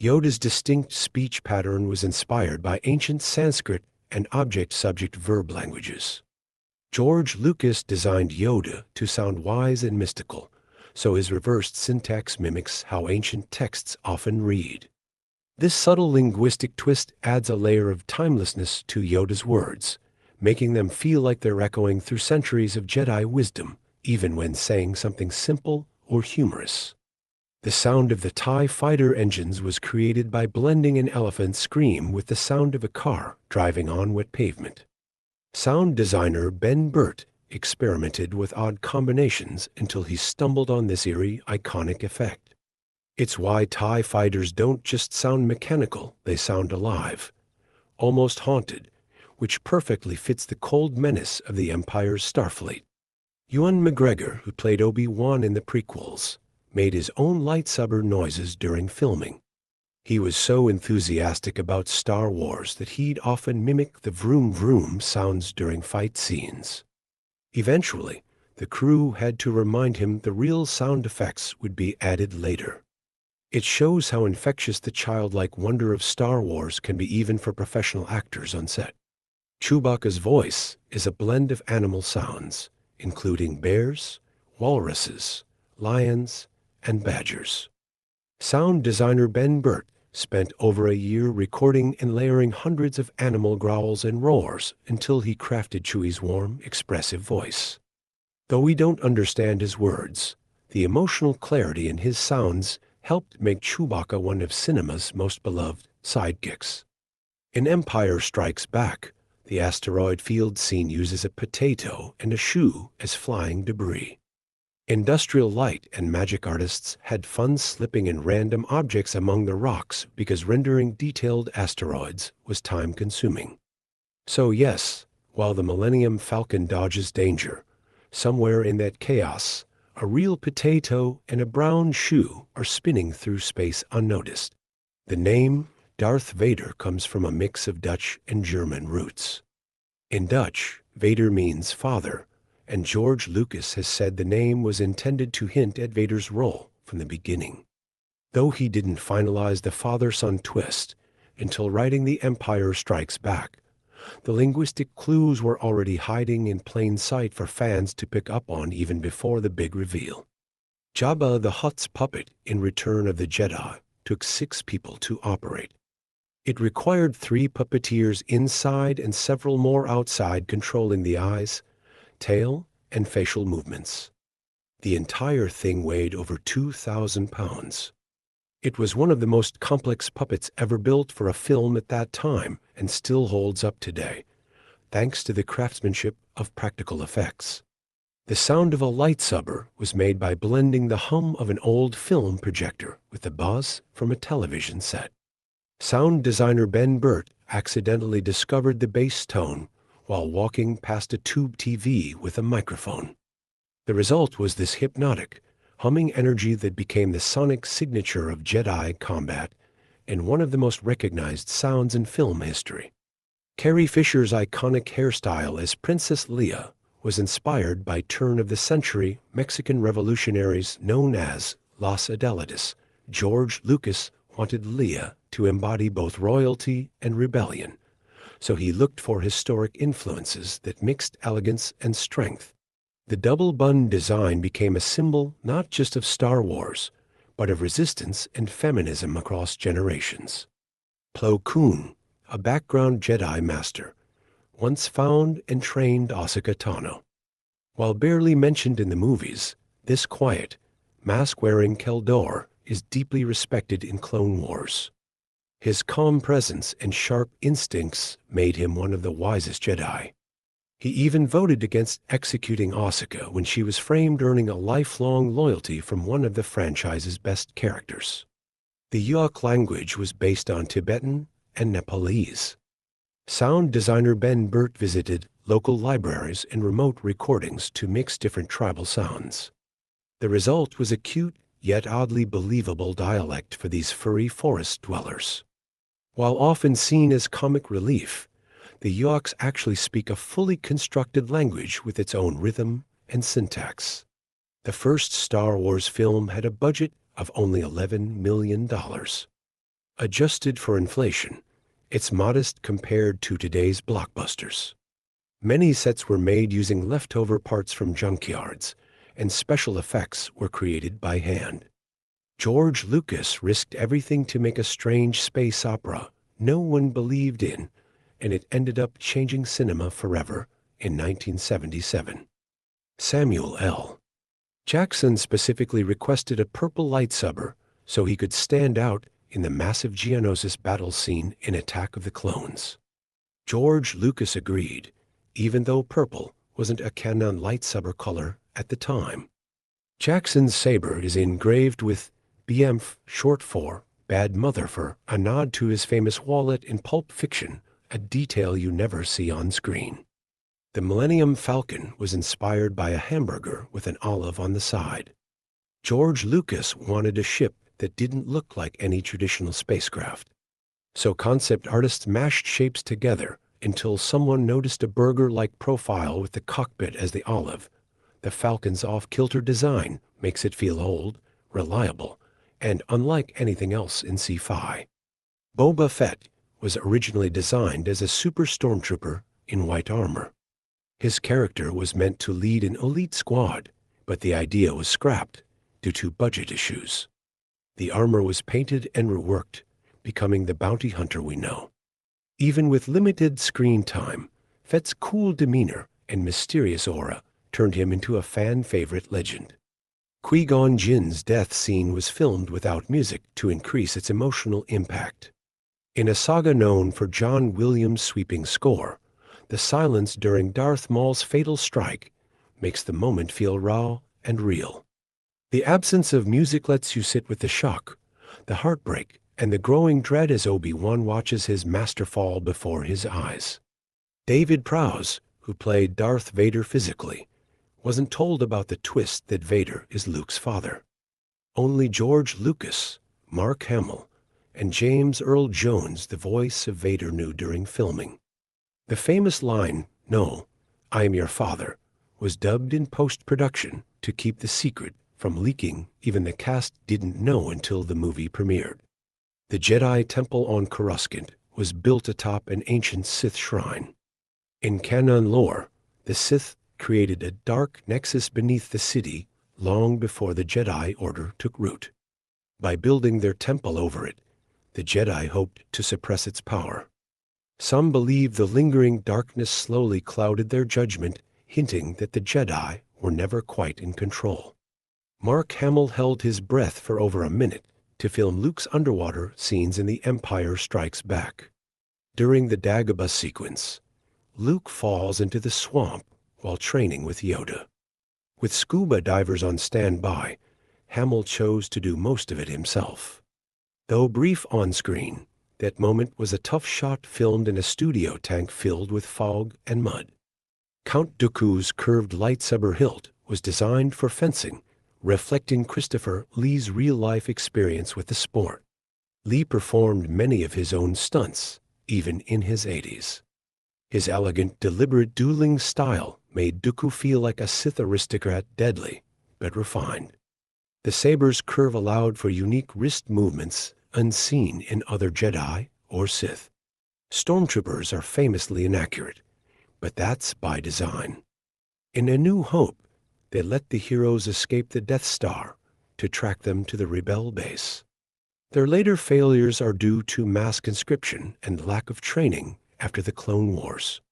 Yoda's distinct speech pattern was inspired by ancient Sanskrit and object-subject-verb languages. George Lucas designed Yoda to sound wise and mystical, so his reversed syntax mimics how ancient texts often read. This subtle linguistic twist adds a layer of timelessness to Yoda's words, making them feel like they're echoing through centuries of Jedi wisdom, even when saying something simple or humorous. The sound of the TIE fighter engines was created by blending an elephant's scream with the sound of a car driving on wet pavement. Sound designer Ben Burt experimented with odd combinations until he stumbled on this eerie, iconic effect. It's why TIE fighters don't just sound mechanical, they sound alive, almost haunted, which perfectly fits the cold menace of the Empire's Starfleet. Ewan McGregor, who played Obi-Wan in the prequels, made his own lightsaber noises during filming. He was so enthusiastic about Star Wars that he'd often mimic the vroom vroom sounds during fight scenes. Eventually, the crew had to remind him the real sound effects would be added later. It shows how infectious the childlike wonder of Star Wars can be even for professional actors on set. Chewbacca's voice is a blend of animal sounds, including bears, walruses, lions, and badgers. Sound designer Ben Burt spent over a year recording and layering hundreds of animal growls and roars until he crafted Chewie's warm, expressive voice. Though we don't understand his words, the emotional clarity in his sounds helped make Chewbacca one of cinema's most beloved sidekicks. In Empire Strikes Back, the asteroid field scene uses a potato and a shoe as flying debris. Industrial light and magic artists had fun slipping in random objects among the rocks because rendering detailed asteroids was time-consuming. So yes, while the Millennium Falcon dodges danger, somewhere in that chaos, a real potato and a brown shoe are spinning through space unnoticed. The name Darth Vader comes from a mix of Dutch and German roots. In Dutch, Vader means father, and George Lucas has said the name was intended to hint at Vader's role from the beginning. Though he didn't finalize the father-son twist until writing The Empire Strikes Back, the linguistic clues were already hiding in plain sight for fans to pick up on even before the big reveal. Jabba the Hutt's puppet in Return of the Jedi took 6 people to operate. It required 3 puppeteers inside and several more outside controlling the eyes, tail, and facial movements. The entire thing weighed over 2,000 pounds. It was one of the most complex puppets ever built for a film at that time and still holds up today, thanks to the craftsmanship of practical effects. The sound of a lightsaber was made by blending the hum of an old film projector with the buzz from a television set. Sound designer Ben Burt accidentally discovered the bass tone while walking past a tube TV with a microphone. The result was this hypnotic, humming energy that became the sonic signature of Jedi combat and one of the most recognized sounds in film history. Carrie Fisher's iconic hairstyle as Princess Leia was inspired by turn-of-the-century Mexican revolutionaries known as Los Adelitas. George Lucas wanted Leia to embody both royalty and rebellion, so he looked for historic influences that mixed elegance and strength. The double-bun design became a symbol not just of Star Wars, but of resistance and feminism across generations. Plo Koon, a background Jedi master, once found and trained Ahsoka Tano. While barely mentioned in the movies, this quiet, mask-wearing Keldor is deeply respected in Clone Wars. His calm presence and sharp instincts made him one of the wisest Jedi. He even voted against executing Ahsoka when she was framed, earning a lifelong loyalty from one of the franchise's best characters. The Yuak language was based on Tibetan and Nepalese. Sound designer Ben Burt visited local libraries and remote recordings to mix different tribal sounds. The result was a cute, yet oddly believable dialect for these furry forest dwellers. While often seen as comic relief, the Yuaks actually speak a fully constructed language with its own rhythm and syntax. The first Star Wars film had a budget of only $11 million. Adjusted for inflation, it's modest compared to today's blockbusters. Many sets were made using leftover parts from junkyards, and special effects were created by hand. George Lucas risked everything to make a strange space opera no one believed in, and it ended up changing cinema forever in 1977. Samuel L. Jackson specifically requested a purple lightsaber so he could stand out in the massive Geonosis battle scene in Attack of the Clones. George Lucas agreed, even though purple wasn't a canon lightsaber color at the time. Jackson's saber is engraved with BMF, short for Bad Mother, for a nod to his famous wallet in Pulp Fiction, a detail you never see on screen. The Millennium Falcon was inspired by a hamburger with an olive on the side. George Lucas wanted a ship that didn't look like any traditional spacecraft. So concept artists mashed shapes together until someone noticed a burger-like profile with the cockpit as the olive. The Falcon's off-kilter design makes it feel old, reliable, and unlike anything else in sci-fi. Boba Fett was originally designed as a super stormtrooper in white armor. His character was meant to lead an elite squad, but the idea was scrapped due to budget issues. The armor was painted and reworked, becoming the bounty hunter we know. Even with limited screen time, Fett's cool demeanor and mysterious aura turned him into a fan-favorite legend. Qui-Gon Jinn's death scene was filmed without music to increase its emotional impact. In a saga known for John Williams' sweeping score, the silence during Darth Maul's fatal strike makes the moment feel raw and real. The absence of music lets you sit with the shock, the heartbreak, and the growing dread as Obi-Wan watches his master fall before his eyes. David Prowse, who played Darth Vader physically, wasn't told about the twist that Vader is Luke's father. Only George Lucas, Mark Hamill, and James Earl Jones, the voice of Vader, knew during filming. The famous line, "No, I am your father," was dubbed in post-production to keep the secret from leaking. Even the cast didn't know until the movie premiered. The Jedi Temple on Coruscant was built atop an ancient Sith shrine. In canon lore, the Sith created a dark nexus beneath the city long before the Jedi Order took root. By building their temple over it, the Jedi hoped to suppress its power. Some believe the lingering darkness slowly clouded their judgment, hinting that the Jedi were never quite in control. Mark Hamill held his breath for over a minute to film Luke's underwater scenes in The Empire Strikes Back. During the Dagobah sequence, Luke falls into the swamp while training with Yoda. With scuba divers on standby, Hamill chose to do most of it himself. Though brief on-screen, that moment was a tough shot filmed in a studio tank filled with fog and mud. Count Dooku's curved lightsaber hilt was designed for fencing, reflecting Christopher Lee's real-life experience with the sport. Lee performed many of his own stunts, even in his 80s. His elegant, deliberate dueling style made Dooku feel like a Sith aristocrat, deadly but refined. The saber's curve allowed for unique wrist movements unseen in other Jedi or Sith. Stormtroopers are famously inaccurate, but that's by design. In A New Hope, they let the heroes escape the Death Star to track them to the Rebel base. Their later failures are due to mass conscription and lack of training after the Clone Wars.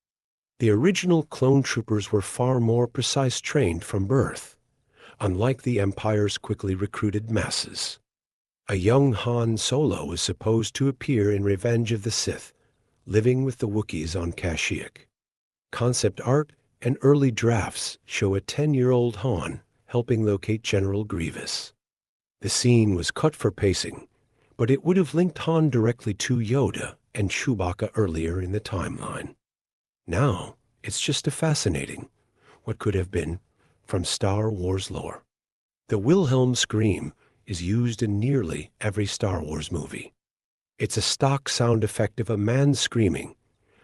The original clone troopers were far more precise trained from birth, unlike the Empire's quickly recruited masses. A young Han Solo was supposed to appear in Revenge of the Sith, living with the Wookiees on Kashyyyk. Concept art and early drafts show a 10-year-old Han helping locate General Grievous. The scene was cut for pacing, but it would have linked Han directly to Yoda and Chewbacca earlier in the timeline. Now, it's just a fascinating what could have been from Star Wars lore. The Wilhelm scream is used in nearly every Star Wars movie. It's a stock sound effect of a man screaming,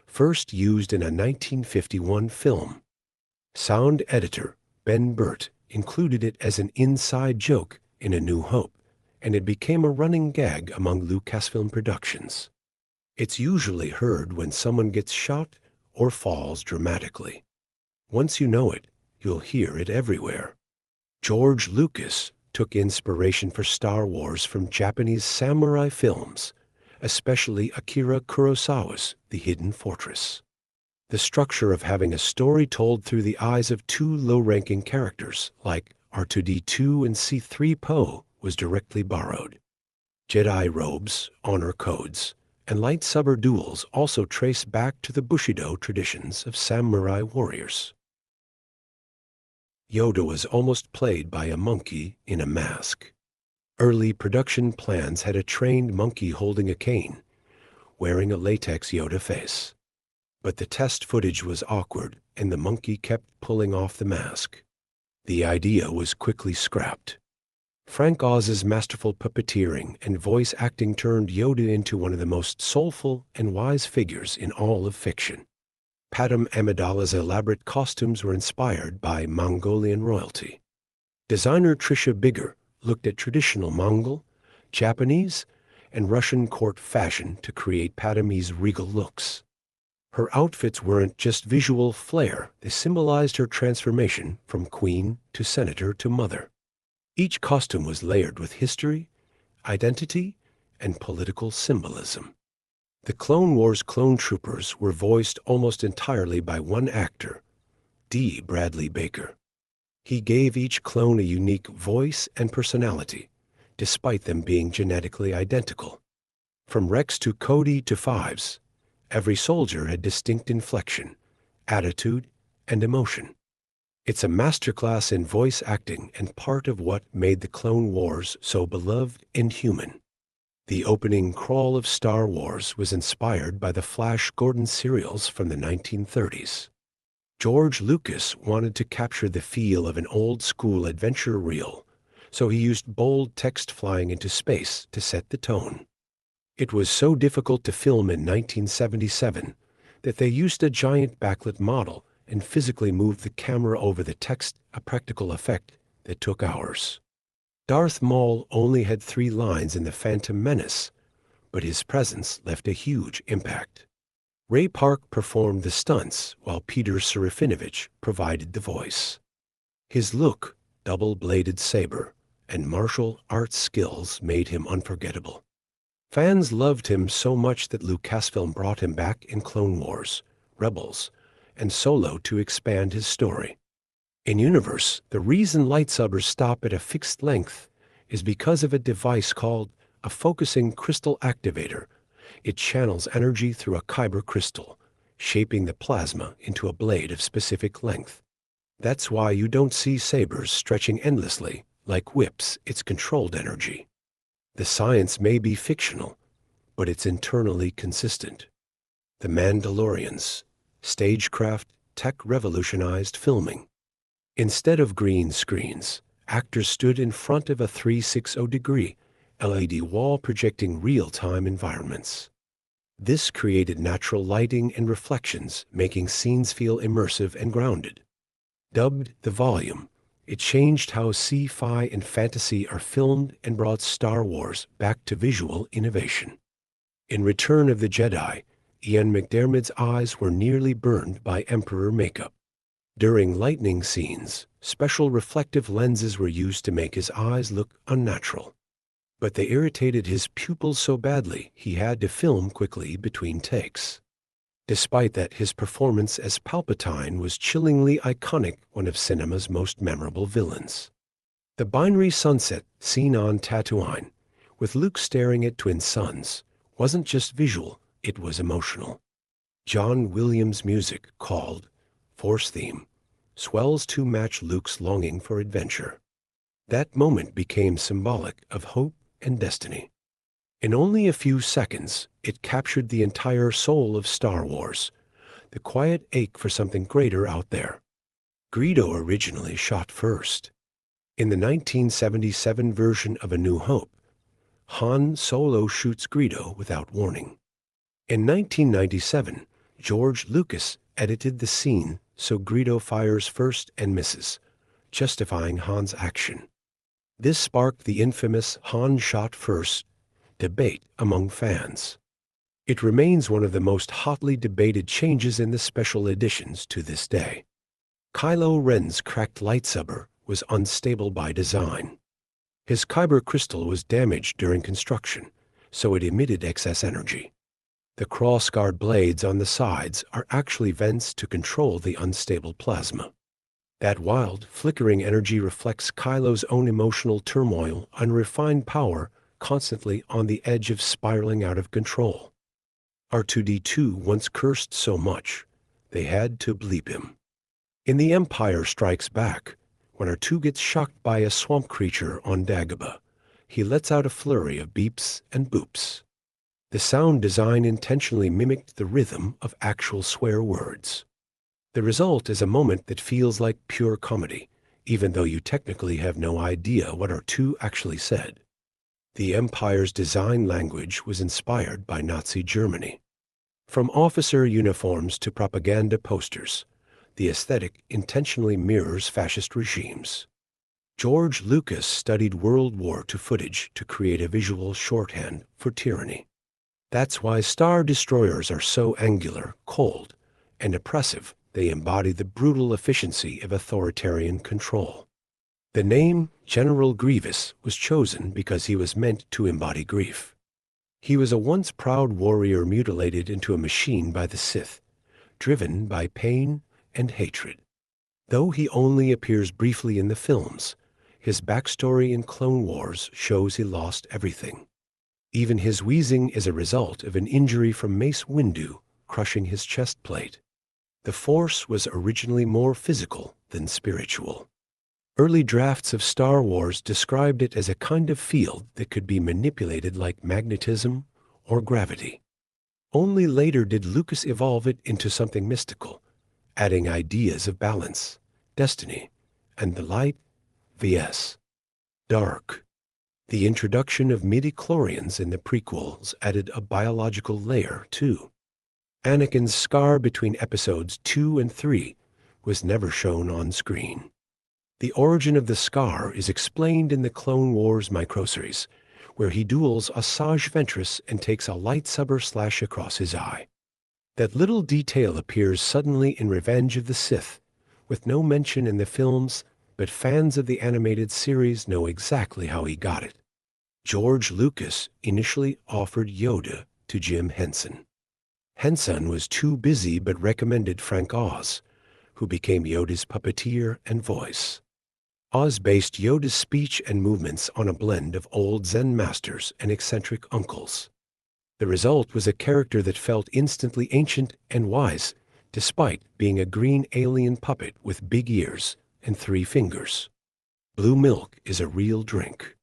first used in a 1951 film. Sound editor Ben Burt included it as an inside joke in A New Hope, and it became a running gag among Lucasfilm productions. It's usually heard when someone gets shot or falls dramatically. Once you know it, you'll hear it everywhere. George Lucas took inspiration for Star Wars from Japanese samurai films, especially Akira Kurosawa's The Hidden Fortress. The structure of having a story told through the eyes of two low-ranking characters, like R2-D2 and C-3PO, was directly borrowed. Jedi robes, honor codes, and lightsaber duels also trace back to the Bushido traditions of samurai warriors. Yoda was almost played by a monkey in a mask. Early production plans had a trained monkey holding a cane, wearing a latex Yoda face. But the test footage was awkward, and the monkey kept pulling off the mask. The idea was quickly scrapped. Frank Oz's masterful puppeteering and voice acting turned Yoda into one of the most soulful and wise figures in all of fiction. Padme Amidala's elaborate costumes were inspired by Mongolian royalty. Designer Tricia Bigger looked at traditional Mongol, Japanese, and Russian court fashion to create Padme's regal looks. Her outfits weren't just visual flair, they symbolized her transformation from queen to senator to mother. Each costume was layered with history, identity, and political symbolism. The Clone Wars clone troopers were voiced almost entirely by one actor, D. Bradley Baker. He gave each clone a unique voice and personality, despite them being genetically identical. From Rex to Cody to Fives, every soldier had distinct inflection, attitude, and emotion. It's a masterclass in voice acting and part of what made the Clone Wars so beloved and human. The opening crawl of Star Wars was inspired by the Flash Gordon serials from the 1930s. George Lucas wanted to capture the feel of an old-school adventure reel, so he used bold text flying into space to set the tone. It was so difficult to film in 1977 that they used a giant backlit model and physically moved the camera over the text, a practical effect that took hours. Darth Maul only had 3 lines in The Phantom Menace, but his presence left a huge impact. Ray Park performed the stunts while Peter Serafinovich provided the voice. His look, double-bladed saber, and martial arts skills made him unforgettable. Fans loved him so much that Lucasfilm brought him back in Clone Wars, Rebels, and Solo to expand his story. In universe, the reason lightsabers stop at a fixed length is because of a device called a focusing crystal activator. It channels energy through a kyber crystal, shaping the plasma into a blade of specific length. That's why you don't see sabers stretching endlessly. Like whips, it's controlled energy. The science may be fictional, but it's internally consistent. The Mandalorians, stagecraft tech revolutionized filming. Instead of green screens, actors stood in front of a 360-degree LED wall projecting real-time environments. This created natural lighting and reflections, making scenes feel immersive and grounded. Dubbed The Volume, it changed how sci-fi and fantasy are filmed and brought Star Wars back to visual innovation. In Return of the Jedi, Ian McDiarmid's eyes were nearly burned by Emperor makeup. During lightning scenes, special reflective lenses were used to make his eyes look unnatural. But they irritated his pupils so badly he had to film quickly between takes. Despite that, his performance as Palpatine was chillingly iconic, one of cinema's most memorable villains. The binary sunset seen on Tatooine, with Luke staring at twin suns, wasn't just visual, it was emotional. John Williams' music, called Force Theme, swells to match Luke's longing for adventure. That moment became symbolic of hope and destiny. In only a few seconds, it captured the entire soul of Star Wars, the quiet ache for something greater out there. Greedo originally shot first. In the 1977 version of A New Hope, Han Solo shoots Greedo without warning. In 1997, George Lucas edited the scene so Greedo fires first and misses, justifying Han's action. This sparked the infamous Han shot first debate among fans. It remains one of the most hotly debated changes in the special editions to this day. Kylo Ren's cracked lightsaber was unstable by design. His kyber crystal was damaged during construction, so it emitted excess energy. The cross-guard blades on the sides are actually vents to control the unstable plasma. That wild, flickering energy reflects Kylo's own emotional turmoil and refined power, constantly on the edge of spiraling out of control. R2-D2 once cursed so much, they had to bleep him. In The Empire Strikes Back, when R2 gets shocked by a swamp creature on Dagobah, he lets out a flurry of beeps and boops. The sound design intentionally mimicked the rhythm of actual swear words. The result is a moment that feels like pure comedy, even though you technically have no idea what R2 actually said. The Empire's design language was inspired by Nazi Germany. From officer uniforms to propaganda posters, the aesthetic intentionally mirrors fascist regimes. George Lucas studied World War II footage to create a visual shorthand for tyranny. That's why Star Destroyers are so angular, cold, and oppressive. They embody the brutal efficiency of authoritarian control. The name General Grievous was chosen because he was meant to embody grief. He was a once proud warrior mutilated into a machine by the Sith, driven by pain and hatred. Though he only appears briefly in the films, his backstory in Clone Wars shows he lost everything. Even his wheezing is a result of an injury from Mace Windu crushing his chest plate. The Force was originally more physical than spiritual. Early drafts of Star Wars described it as a kind of field that could be manipulated like magnetism or gravity. Only later did Lucas evolve it into something mystical, adding ideas of balance, destiny, and the light vs. dark. The introduction of midi-chlorians in the prequels added a biological layer, too. Anakin's scar between episodes 2 and 3 was never shown on screen. The origin of the scar is explained in the Clone Wars microseries, where he duels Asajj Ventress and takes a lightsaber slash across his eye. That little detail appears suddenly in Revenge of the Sith, with no mention in the films, but fans of the animated series know exactly how he got it. George Lucas initially offered Yoda to Jim Henson. Henson was too busy but recommended Frank Oz, who became Yoda's puppeteer and voice. Oz based Yoda's speech and movements on a blend of old Zen masters and eccentric uncles. The result was a character that felt instantly ancient and wise, despite being a green alien puppet with big ears and 3 fingers. Blue milk is a real drink.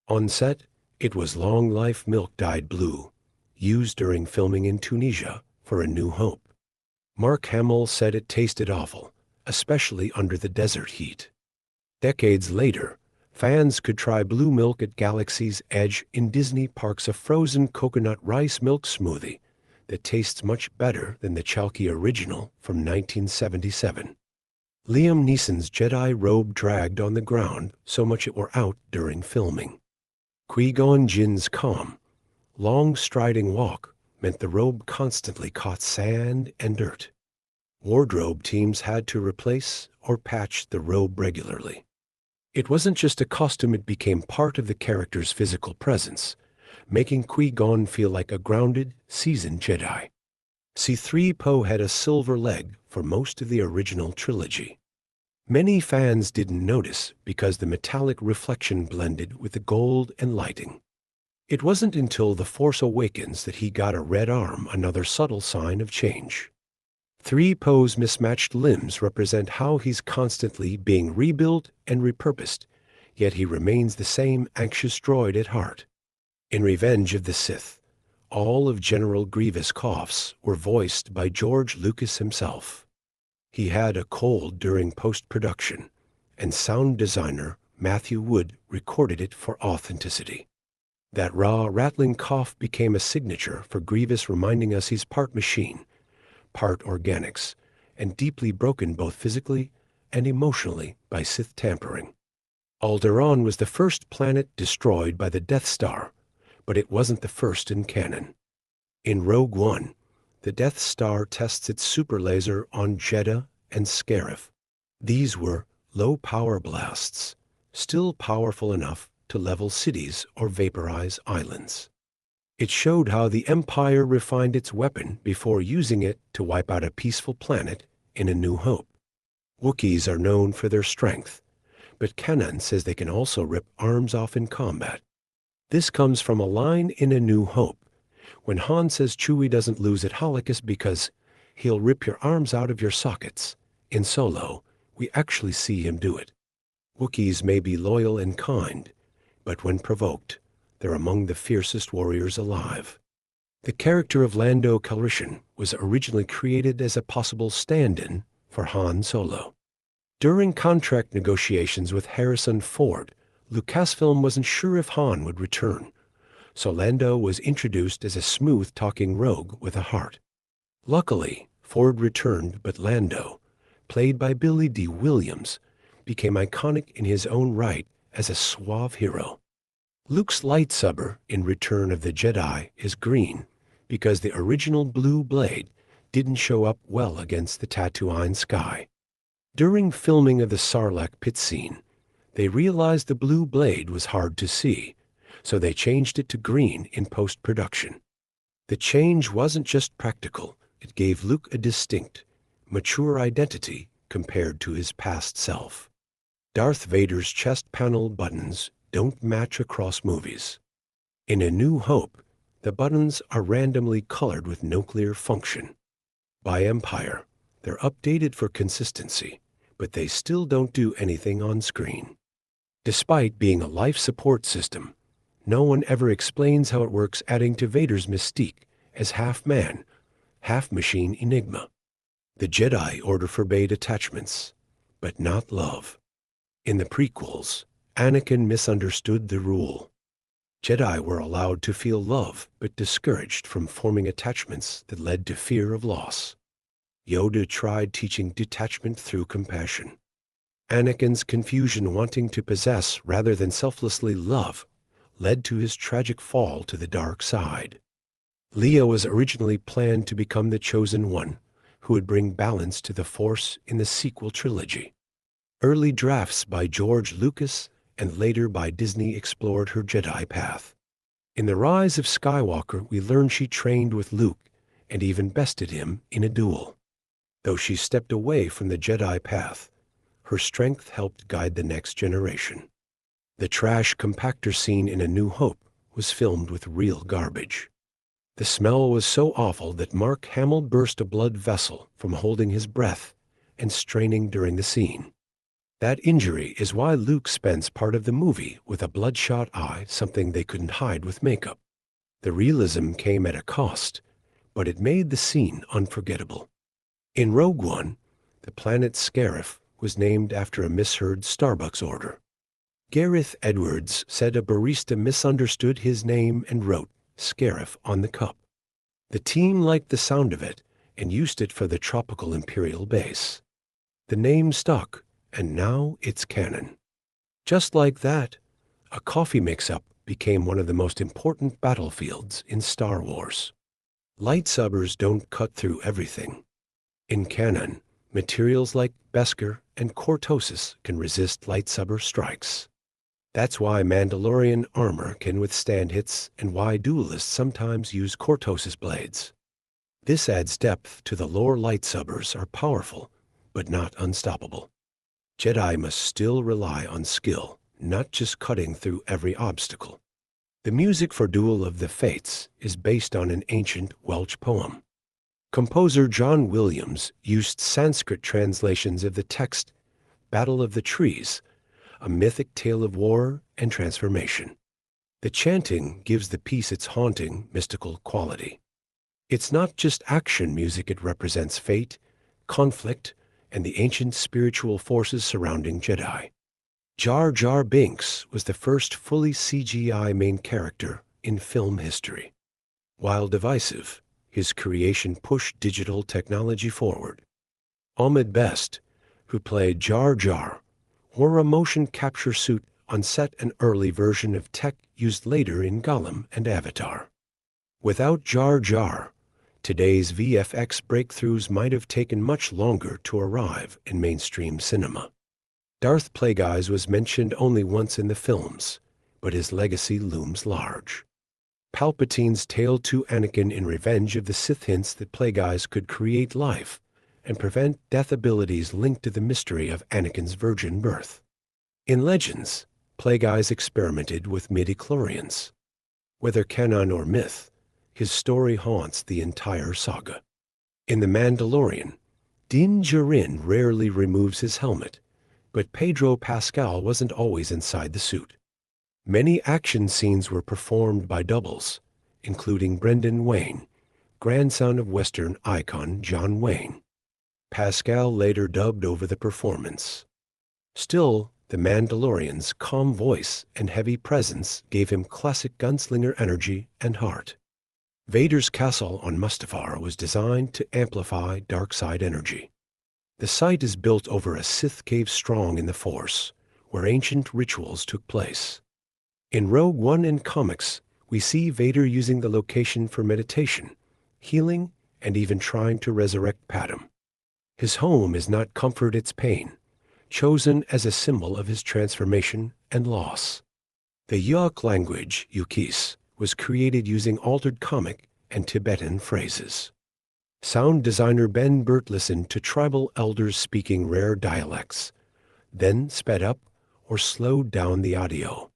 On set, it was Long Life milk dyed blue, used during filming in Tunisia for A New Hope. Mark Hamill said it tasted awful, especially under the desert heat. Decades later, fans could try blue milk at Galaxy's Edge in Disney Parks, a frozen coconut rice milk smoothie that tastes much better than the chalky original from 1977. Liam Neeson's Jedi robe dragged on the ground so much it wore out during filming. Qui-Gon Jinn's calm, long striding walk meant the robe constantly caught sand and dirt. Wardrobe teams had to replace or patch the robe regularly. It wasn't just a costume, it became part of the character's physical presence, making Qui-Gon feel like a grounded, seasoned Jedi. C-3PO had a silver leg for most of the original trilogy. Many fans didn't notice because the metallic reflection blended with the gold and lighting. It wasn't until The Force Awakens that he got a red arm, another subtle sign of change. 3PO's mismatched limbs represent how he's constantly being rebuilt and repurposed, yet he remains the same anxious droid at heart. In Revenge of the Sith, all of General Grievous' coughs were voiced by George Lucas himself. He had a cold during post-production, and sound designer Matthew Wood recorded it for authenticity. That raw, rattling cough became a signature for Grievous, reminding us he's part machine, part organics, and deeply broken both physically and emotionally by Sith tampering. Alderaan was the first planet destroyed by the Death Star, but it wasn't the first in canon. In Rogue One, the Death Star tests its super laser on Jedha and Scarif. These were low-power blasts, still powerful enough to level cities or vaporize islands. It showed how the Empire refined its weapon before using it to wipe out a peaceful planet in A New Hope. Wookiees are known for their strength, but canon says they can also rip arms off in combat. This comes from a line in A New Hope, when Han says Chewie doesn't lose at Holocaust because he'll rip your arms out of your sockets. In Solo, we actually see him do it. Wookiees may be loyal and kind, but when provoked, they're among the fiercest warriors alive. The character of Lando Calrissian was originally created as a possible stand-in for Han Solo. During contract negotiations with Harrison Ford, Lucasfilm wasn't sure if Han would return, so Lando was introduced as a smooth-talking rogue with a heart. Luckily, Ford returned, but Lando, played by Billy D. Williams, became iconic in his own right as a suave hero. Luke's lightsaber in Return of the Jedi is green because the original blue blade didn't show up well against the Tatooine sky. During filming of the Sarlacc pit scene, they realized the blue blade was hard to see, so they changed it to green in post-production. The change wasn't just practical, it gave Luke a distinct, mature identity compared to his past self. Darth Vader's chest panel buttons don't match across movies. In A New Hope, the buttons are randomly colored with no clear function. By Empire, they're updated for consistency, but they still don't do anything on screen. Despite being a life support system, no one ever explains how it works, adding to Vader's mystique as half-man, half-machine enigma. The Jedi Order forbade attachments, but not love. In the prequels, Anakin misunderstood the rule. Jedi were allowed to feel love, but discouraged from forming attachments that led to fear of loss. Yoda tried teaching detachment through compassion. Anakin's confusion, wanting to possess rather than selflessly love, led to his tragic fall to the dark side. Leia was originally planned to become the chosen one, who would bring balance to the Force in the sequel trilogy. Early drafts by George Lucas and later by Disney explored her Jedi path. In The Rise of Skywalker, we learn she trained with Luke and even bested him in a duel. Though she stepped away from the Jedi path, her strength helped guide the next generation. The trash compactor scene in A New Hope was filmed with real garbage. The smell was so awful that Mark Hamill burst a blood vessel from holding his breath and straining during the scene. That injury is why Luke spends part of the movie with a bloodshot eye, something they couldn't hide with makeup. The realism came at a cost, but it made the scene unforgettable. In Rogue One, the planet Scarif was named after a misheard Starbucks order. Gareth Edwards said a barista misunderstood his name and wrote Scarif on the cup. The team liked the sound of it and used it for the tropical Imperial base. The name stuck, and now it's canon. Just like that, a coffee mix-up became one of the most important battlefields in Star Wars. Lightsabers don't cut through everything. In canon, materials like Beskar and cortosis can resist lightsaber strikes. That's why Mandalorian armor can withstand hits and why duelists sometimes use cortosis blades. This adds depth to the lore. Lightsabers are powerful, but not unstoppable. Jedi must still rely on skill, not just cutting through every obstacle. The music for Duel of the Fates is based on an ancient Welsh poem. Composer John Williams used Sanskrit translations of the text Battle of the Trees, a mythic tale of war and transformation. The chanting gives the piece its haunting, mystical quality. It's not just action music, it represents fate, conflict, and the ancient spiritual forces surrounding Jedi. Jar Jar Binks was the first fully CGI main character in film history. While divisive, his creation pushed digital technology forward. Ahmed Best, who played Jar Jar, wore a motion capture suit on set an early version of tech used later in Gollum and Avatar. Without Jar Jar, today's VFX breakthroughs might have taken much longer to arrive in mainstream cinema. Darth Plagueis was mentioned only once in the films, but his legacy looms large. Palpatine's tale to Anakin in Revenge of the Sith hints that Plagueis could create life and prevent death, abilities linked to the mystery of Anakin's virgin birth. In Legends, Plagueis experimented with midichlorians. Whether canon or myth, his story haunts the entire saga. In The Mandalorian, Din Djarin rarely removes his helmet, but Pedro Pascal wasn't always inside the suit. Many action scenes were performed by doubles, including Brendan Wayne, grandson of Western icon John Wayne. Pascal later dubbed over the performance. Still, the Mandalorian's calm voice and heavy presence gave him classic gunslinger energy and heart. Vader's castle on Mustafar was designed to amplify dark side energy. The site is built over a Sith cave strong in the Force, where ancient rituals took place. In Rogue One and comics, we see Vader using the location for meditation, healing, and even trying to resurrect Padme. His home is not comfort, it's pain, chosen as a symbol of his transformation and loss. The Yuak language, Yukis, was created using altered comic and Tibetan phrases. Sound designer Ben Burt listened to tribal elders speaking rare dialects, then sped up or slowed down the audio.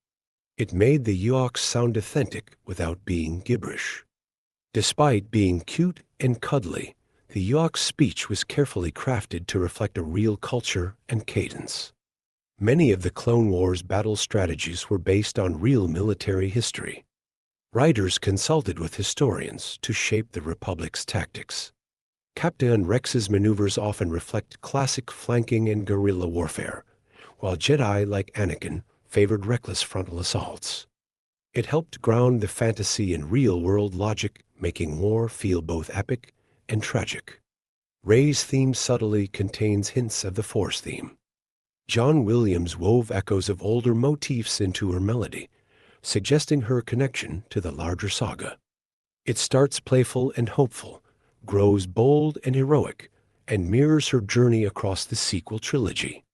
It made the Yuaks sound authentic without being gibberish. Despite being cute and cuddly, the Yuak speech was carefully crafted to reflect a real culture and cadence. Many of the Clone Wars battle strategies were based on real military history. Writers consulted with historians to shape the Republic's tactics. Captain Rex's maneuvers often reflect classic flanking and guerrilla warfare, while Jedi like Anakin favored reckless frontal assaults. It helped ground the fantasy in real-world logic, making war feel both epic and tragic. Rey's theme subtly contains hints of the Force theme. John Williams wove echoes of older motifs into her melody, suggesting her connection to the larger saga. It starts playful and hopeful, grows bold and heroic, and mirrors her journey across the sequel trilogy.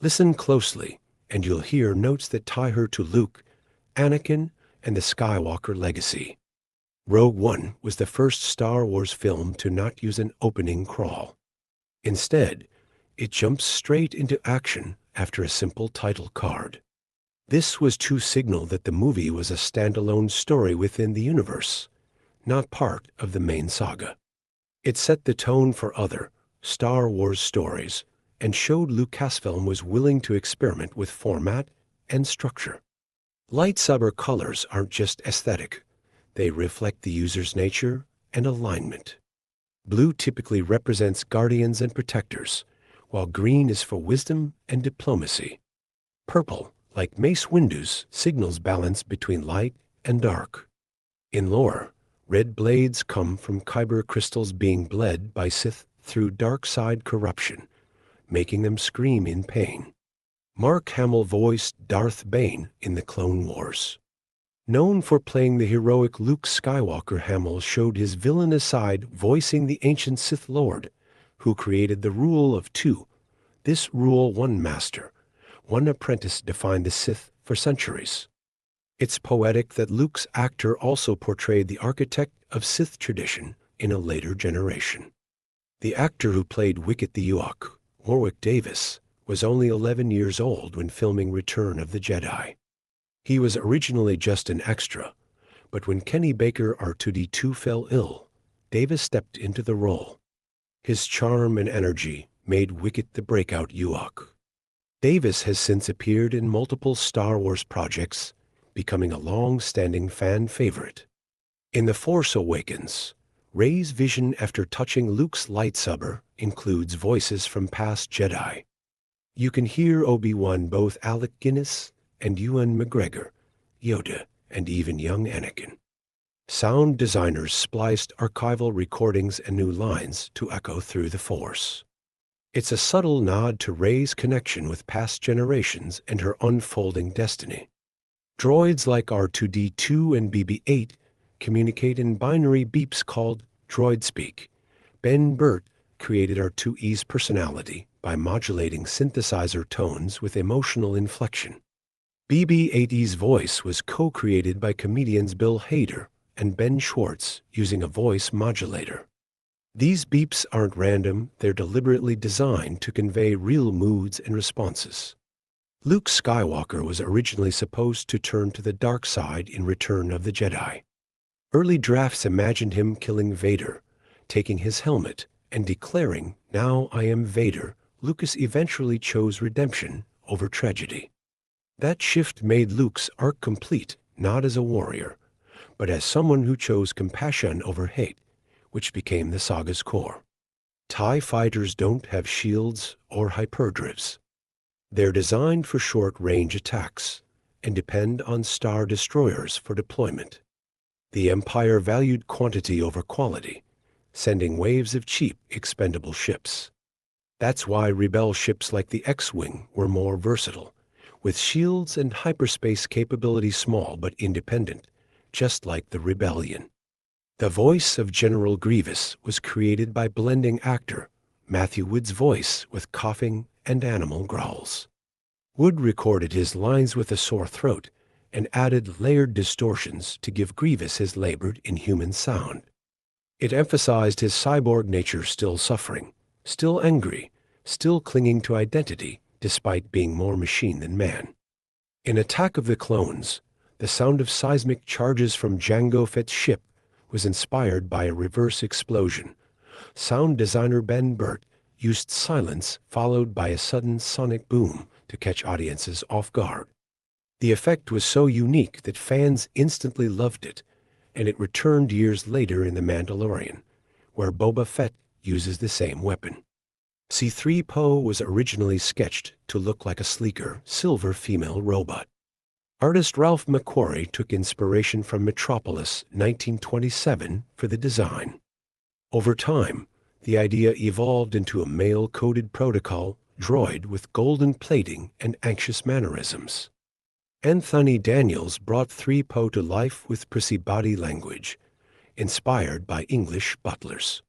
Listen closely, and you'll hear notes that tie her to Luke, Anakin, and the Skywalker legacy. Rogue One was the first Star Wars film to not use an opening crawl. Instead, it jumps straight into action after a simple title card. This was to signal that the movie was a standalone story within the universe, not part of the main saga. It set the tone for other Star Wars stories and showed Lucasfilm was willing to experiment with format and structure. Lightsaber colors aren't just aesthetic. They reflect the user's nature and alignment. Blue typically represents guardians and protectors, while green is for wisdom and diplomacy. Purple, like Mace Windu's, signals balance between light and dark. In lore, red blades come from kyber crystals being bled by Sith through dark side corruption, making them scream in pain. Mark Hamill voiced Darth Bane in the Clone Wars. Known for playing the heroic Luke Skywalker, Hamill showed his villainous side voicing the ancient Sith Lord, who created the rule of two. This rule, one master, one apprentice, defined the Sith for centuries. It's poetic that Luke's actor also portrayed the architect of Sith tradition in a later generation. The actor who played Wicket the Yuak, Warwick Davis, was only 11 years old when filming Return of the Jedi. He was originally just an extra, but when Kenny Baker R2-D2 fell ill, Davis stepped into the role. His charm and energy made Wicket the breakout Yuak. Davis has since appeared in multiple Star Wars projects, becoming a long-standing fan favorite. In The Force Awakens, Rey's vision after touching Luke's lightsaber includes voices from past Jedi. You can hear Obi-Wan, both Alec Guinness and Ewan McGregor, Yoda, and even young Anakin. Sound designers spliced archival recordings and new lines to echo through the Force. It's a subtle nod to Rey's connection with past generations and her unfolding destiny. Droids like R2-D2 and BB-8 communicate in binary beeps called droid speak. Ben Burt created R2-E's personality by modulating synthesizer tones with emotional inflection. BB-8E's voice was co-created by comedians Bill Hader and Ben Schwartz using a voice modulator. These beeps aren't random, they're deliberately designed to convey real moods and responses. Luke Skywalker was originally supposed to turn to the dark side in Return of the Jedi. Early drafts imagined him killing Vader, taking his helmet, and declaring, "Now I am Vader." Lucas eventually chose redemption over tragedy. That shift made Luke's arc complete, not as a warrior, but as someone who chose compassion over hate, which became the saga's core. TIE fighters don't have shields or hyperdrives. They're designed for short-range attacks and depend on star destroyers for deployment. The Empire valued quantity over quality, sending waves of cheap, expendable ships. That's why Rebel ships like the X-Wing were more versatile, with shields and hyperspace capability small but independent, just like the Rebellion. The voice of General Grievous was created by blending actor Matthew Wood's voice with coughing and animal growls. Wood recorded his lines with a sore throat and added layered distortions to give Grievous his labored, inhuman sound. It emphasized his cyborg nature, still suffering, still angry, still clinging to identity despite being more machine than man. In Attack of the Clones, the sound of seismic charges from Jango Fett's ship was inspired by a reverse explosion. Sound designer Ben Burt used silence followed by a sudden sonic boom to catch audiences off guard. The effect was so unique that fans instantly loved it, and it returned years later in The Mandalorian, where Boba Fett uses the same weapon. C-3PO was originally sketched to look like a sleeker, silver female robot. Artist Ralph McQuarrie took inspiration from Metropolis 1927 for the design. Over time, the idea evolved into a male-coded protocol droid with golden plating and anxious mannerisms. Anthony Daniels brought 3PO to life with prissy body language, inspired by English butlers.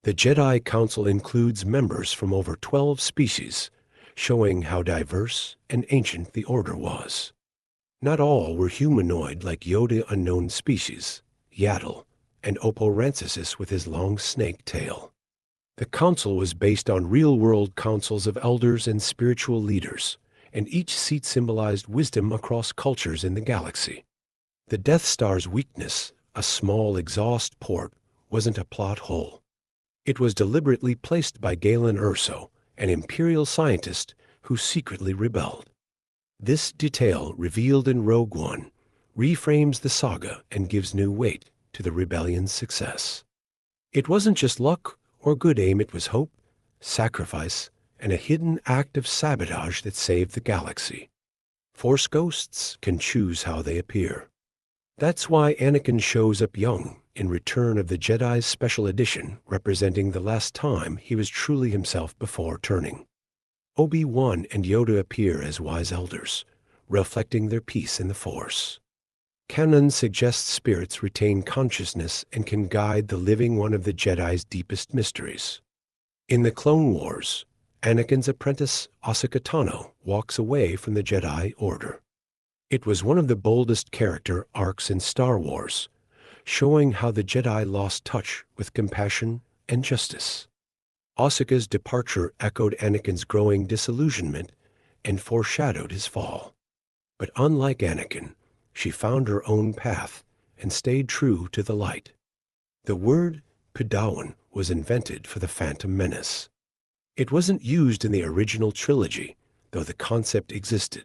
The Jedi Council includes members from over 12 species, showing how diverse and ancient the Order was. Not all were humanoid like Yoda unknown species, Yaddle, and Oppo Rancisis with his long snake tail. The council was based on real-world councils of elders and spiritual leaders, and each seat symbolized wisdom across cultures in the galaxy. The Death Star's weakness, a small exhaust port, wasn't a plot hole. It was deliberately placed by Galen Erso, an Imperial scientist who secretly rebelled. This detail, revealed in Rogue One, reframes the saga and gives new weight to the rebellion's success. It wasn't just luck or good aim, it was hope, sacrifice, and a hidden act of sabotage that saved the galaxy. Force ghosts can choose how they appear. That's why Anakin shows up young in Return of the Jedi's Special Edition, representing the last time he was truly himself before turning. Obi-Wan and Yoda appear as wise elders, reflecting their peace in the Force. Canon suggests spirits retain consciousness and can guide the living one of the Jedi's deepest mysteries. In the Clone Wars, Anakin's apprentice Ahsoka Tano walks away from the Jedi Order. It was one of the boldest character arcs in Star Wars, showing how the Jedi lost touch with compassion and justice. Ahsoka's departure echoed Anakin's growing disillusionment and foreshadowed his fall. But unlike Anakin, she found her own path and stayed true to the light. The word Padawan was invented for the Phantom Menace. It wasn't used in the original trilogy, though the concept existed.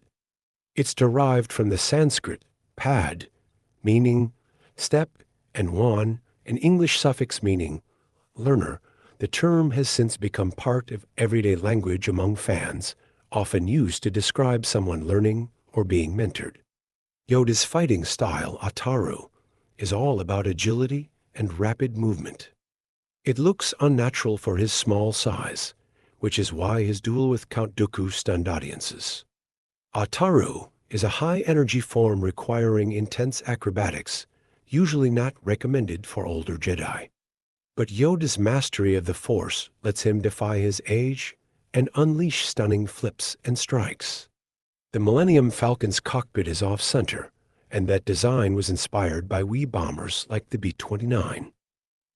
It's derived from the Sanskrit pad, meaning step, and wan, an English suffix meaning learner. The term has since become part of everyday language among fans, often used to describe someone learning or being mentored. Yoda's fighting style, Ataru, is all about agility and rapid movement. It looks unnatural for his small size, which is why his duel with Count Dooku stunned audiences. Ataru is a high-energy form requiring intense acrobatics, usually not recommended for older Jedi. But Yoda's mastery of the Force lets him defy his age and unleash stunning flips and strikes. The Millennium Falcon's cockpit is off-center, and that design was inspired by Wee bombers like the B-29.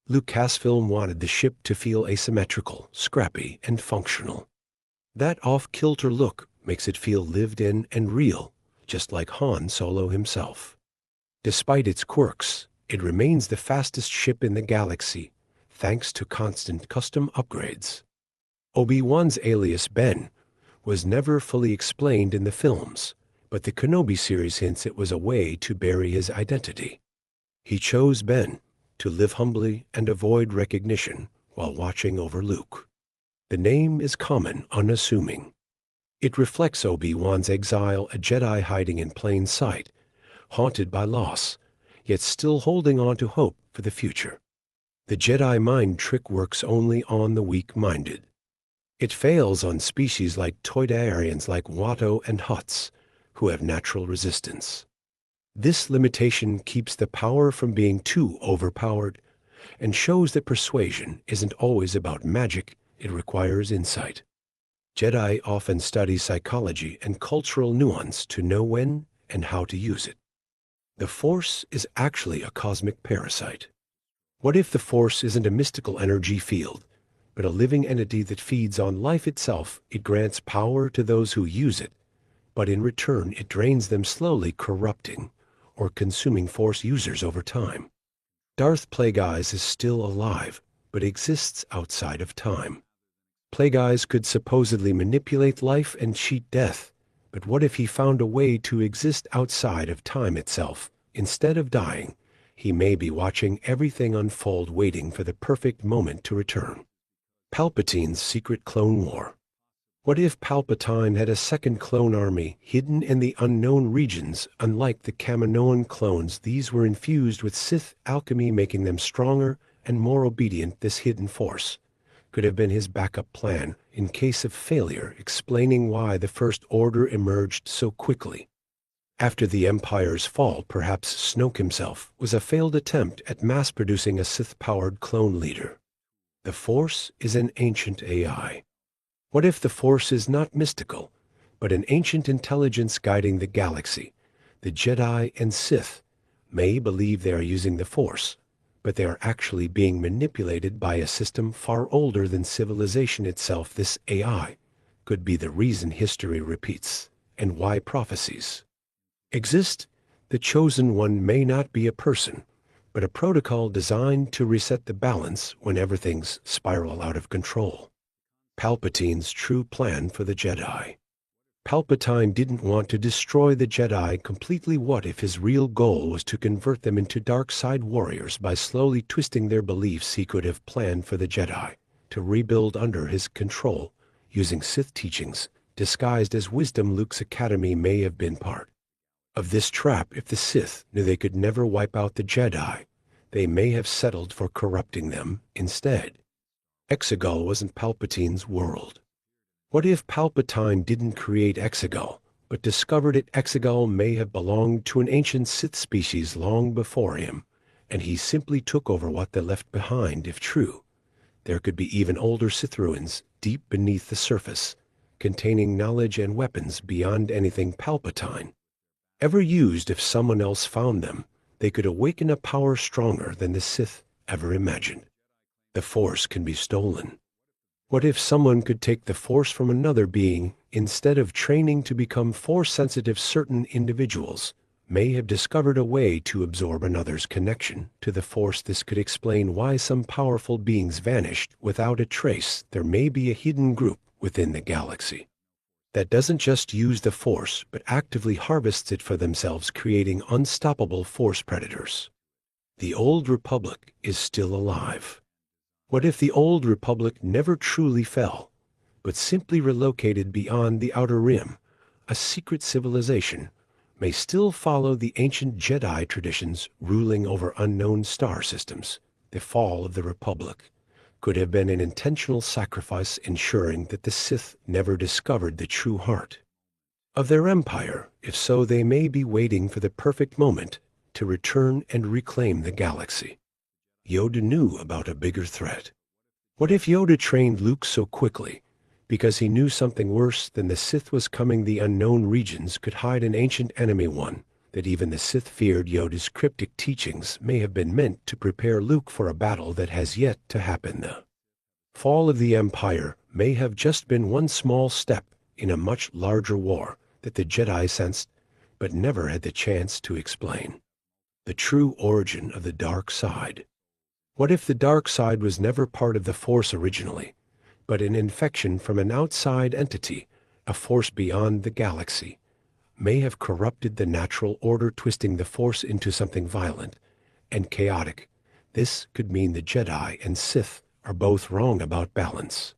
Lucasfilm wanted the ship to feel asymmetrical, scrappy, and functional. That off-kilter look makes it feel lived in and real, just like Han Solo himself. Despite its quirks, it remains the fastest ship in the galaxy, thanks to constant custom upgrades. Obi-Wan's alias Ben was never fully explained in the films, but the Kenobi series hints it was a way to bury his identity. He chose Ben to live humbly and avoid recognition while watching over Luke. The name is common, unassuming. It reflects Obi-Wan's exile, a Jedi hiding in plain sight, haunted by loss, yet still holding on to hope for the future. The Jedi mind trick works only on the weak-minded. It fails on species like Toydarians like Watto and Hutts, who have natural resistance. This limitation keeps the power from being too overpowered and shows that persuasion isn't always about magic, it requires insight. Jedi often study psychology and cultural nuance to know when and how to use it. The Force is actually a cosmic parasite. What if the Force isn't a mystical energy field, but a living entity that feeds on life itself? It grants power to those who use it, but in return it drains them, slowly corrupting or consuming Force users over time. Darth Plagueis is still alive, but exists outside of time. Plagueis could supposedly manipulate life and cheat death, but what if he found a way to exist outside of time itself? Instead of dying, he may be watching everything unfold, waiting for the perfect moment to return. Palpatine's secret clone war. What if Palpatine had a second clone army hidden in the unknown regions? Unlike the Kaminoan clones, these were infused with Sith alchemy, making them stronger and more obedient. This hidden force could have been his backup plan in case of failure, explaining why the First Order emerged so quickly. After the Empire's fall, perhaps Snoke himself was a failed attempt at mass-producing a Sith-powered clone leader. The Force is an ancient AI. What if the Force is not mystical, but an ancient intelligence guiding the galaxy? The Jedi and Sith may believe they are using the Force, but they are actually being manipulated by a system far older than civilization itself. This AI could be the reason history repeats and why prophecies exist. The Chosen One may not be a person, but a protocol designed to reset the balance whenever things spiral out of control. Palpatine's true plan for the Jedi. Palpatine didn't want to destroy the Jedi completely. What if his real goal was to convert them into dark side warriors by slowly twisting their beliefs? He could have planned for the Jedi to rebuild under his control, using Sith teachings disguised as wisdom. Luke's academy may have been part of this trap. If the Sith knew they could never wipe out the Jedi, they may have settled for corrupting them instead. Exegol wasn't Palpatine's world. What if Palpatine didn't create Exegol, but discovered it? Exegol may have belonged to an ancient Sith species long before him, and he simply took over what they left behind. If true, there could be even older Sith ruins deep beneath the surface, containing knowledge and weapons beyond anything Palpatine ever used. If someone else found them, they could awaken a power stronger than the Sith ever imagined. The Force can be stolen. What if someone could take the Force from another being? Instead of training to become Force-sensitive, certain individuals may have discovered a way to absorb another's connection to the Force. This could explain why some powerful beings vanished without a trace. There may be a hidden group within the galaxy that doesn't just use the Force, but actively harvests it for themselves, creating unstoppable Force predators. The Old Republic is still alive. What if the Old Republic never truly fell, but simply relocated beyond the Outer Rim? A secret civilization may still follow the ancient Jedi traditions, ruling over unknown star systems. The fall of the Republic could have been an intentional sacrifice ensuring that the Sith never discovered the true heart of their empire. If so, they may be waiting for the perfect moment to return and reclaim the galaxy. Yoda knew about a bigger threat. What if Yoda trained Luke so quickly because he knew something worse than the Sith was coming? The unknown regions could hide an ancient enemy, one that even the Sith feared. Yoda's cryptic teachings may have been meant to prepare Luke for a battle that has yet to happen. The fall of the Empire may have just been one small step in a much larger war that the Jedi sensed but never had the chance to explain. The true origin of the dark side. What if the dark side was never part of the Force originally, but an infection from an outside entity, a force beyond the galaxy, may have corrupted the natural order, twisting the Force into something violent and chaotic? This could mean the Jedi and Sith are both wrong about balance.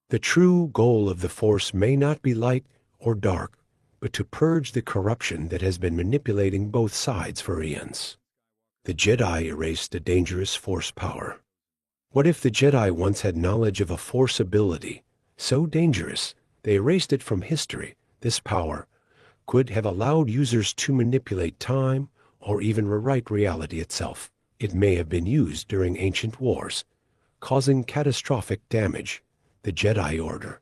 The true goal of the Force may not be light or dark, but to purge the corruption that has been manipulating both sides for eons. The Jedi erased a dangerous Force power. What if the Jedi once had knowledge of a Force ability so dangerous they erased it from history? This power could have allowed users to manipulate time or even rewrite reality itself. It may have been used during ancient wars, causing catastrophic damage. The Jedi Order